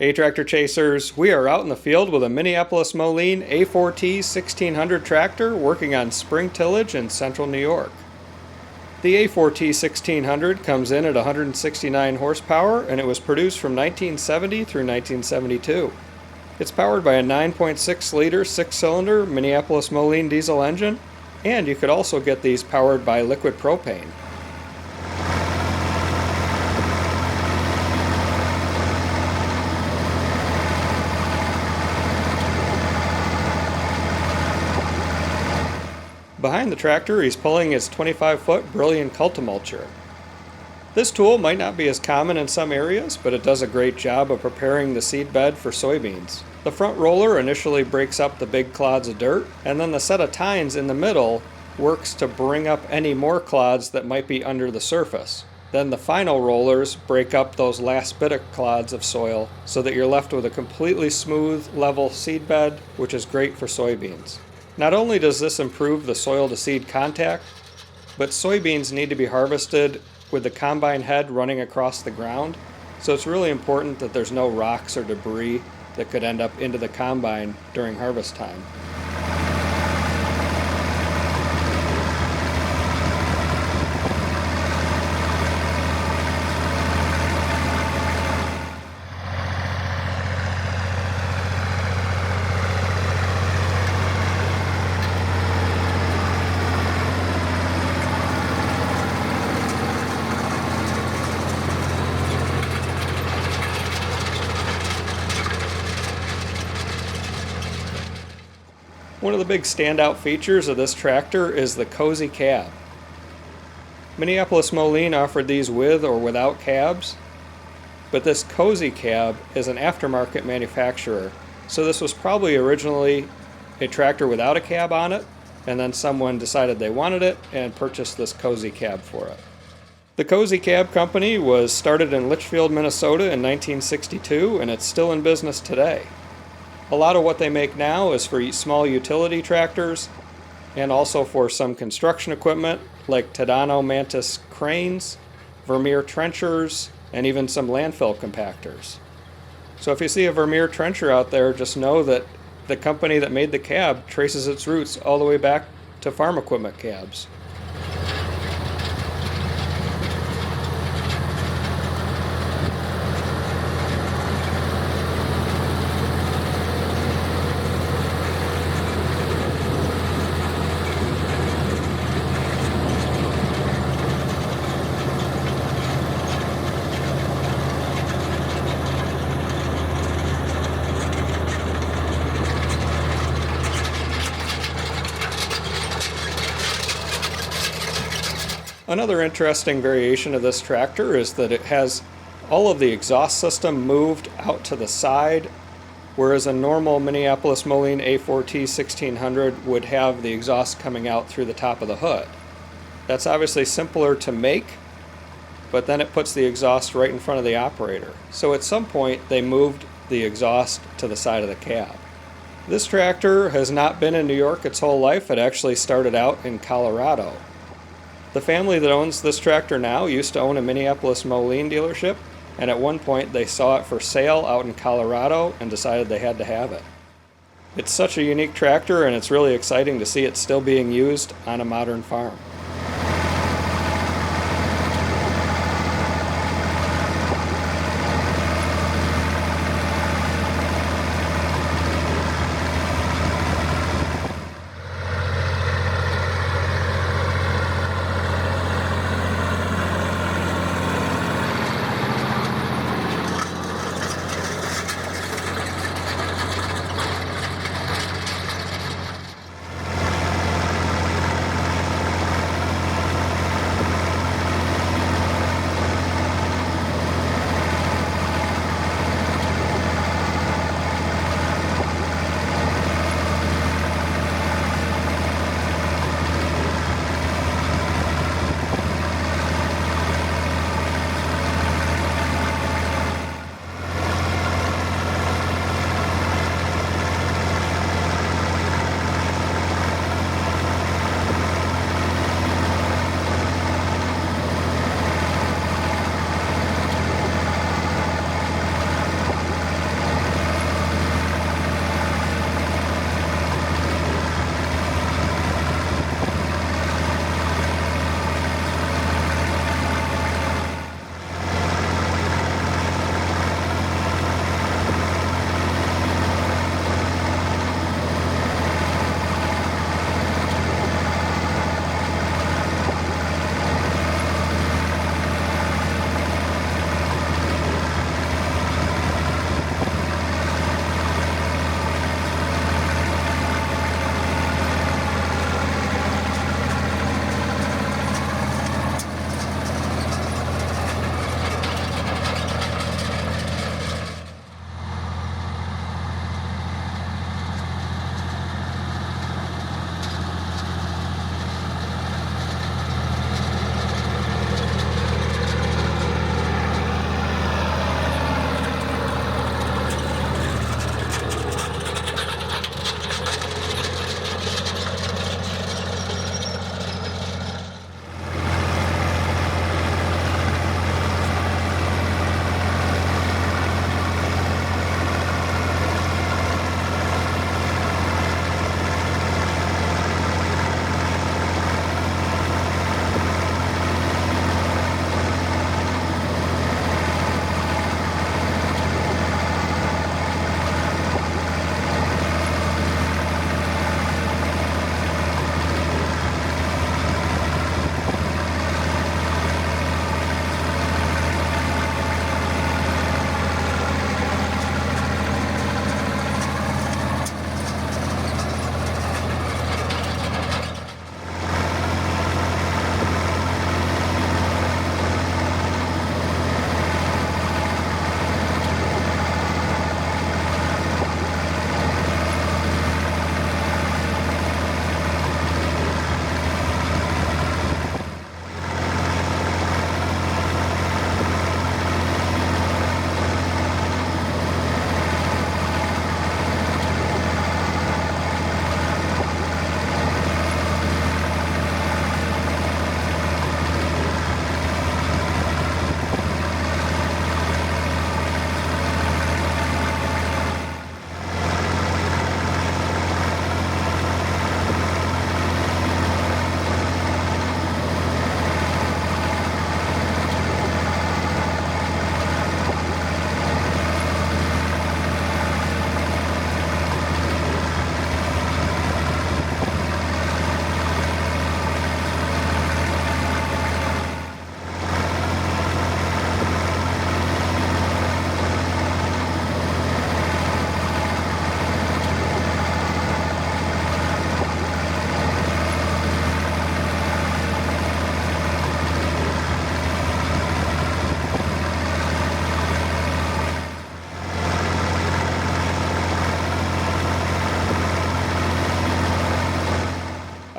Hey Tractor Chasers, we are out in the field with a Minneapolis Moline A4T 1600 tractor working on spring tillage in central New York. The A4T 1600 comes in at 169 horsepower and it was produced from 1970 through 1972. It's powered by a 9.6 liter 6-cylinder Minneapolis Moline diesel engine, and you could also get these powered by liquid propane. Behind the tractor, he's pulling his 25-foot Brilliant Cultimulcher. This tool might not be as common in some areas, but it does a great job of preparing the seed bed for soybeans. The front roller initially breaks up the big clods of dirt, and then the set of tines in the middle works to bring up any more clods that might be under the surface. Then the final rollers break up those last bit of clods of soil so that you're left with a completely smooth, level seed bed, which is great for soybeans. Not only does this improve the soil-to-seed contact, but soybeans need to be harvested with the combine head running across the ground, so it's really important that there's no rocks or debris that could end up into the combine during harvest time. One of the big standout features of this tractor is the cozy cab. Minneapolis Moline offered these with or without cabs, but this cozy cab is an aftermarket manufacturer, so this was probably originally a tractor without a cab on it, and then someone decided they wanted it and purchased this cozy cab for it. The Cozy Cab Company was started in Litchfield, Minnesota in 1962, and it's still in business today. A lot of what they make now is for small utility tractors and also for some construction equipment like Tadano Mantis cranes, Vermeer trenchers, and even some landfill compactors. So if you see a Vermeer trencher out there, just know that the company that made the cab traces its roots all the way back to farm equipment cabs. Another interesting variation of this tractor is that it has all of the exhaust system moved out to the side, whereas a normal Minneapolis Moline A4T 1600 would have the exhaust coming out through the top of the hood. That's obviously simpler to make, but then it puts the exhaust right in front of the operator. So at some point they moved the exhaust to the side of the cab. This tractor has not been in New York its whole life. It actually started out in Colorado. The family that owns this tractor now used to own a Minneapolis Moline dealership, and at one point they saw it for sale out in Colorado and decided they had to have it. It's such a unique tractor, and it's really exciting to see it still being used on a modern farm.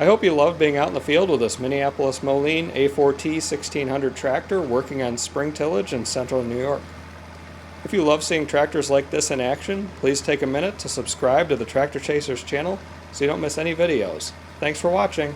I hope you loved being out in the field with this Minneapolis Moline A4T 1600 tractor working on spring tillage in central New York. If you love seeing tractors like this in action, please take a minute to subscribe to the Tractor Chasers channel so you don't miss any videos. Thanks for watching.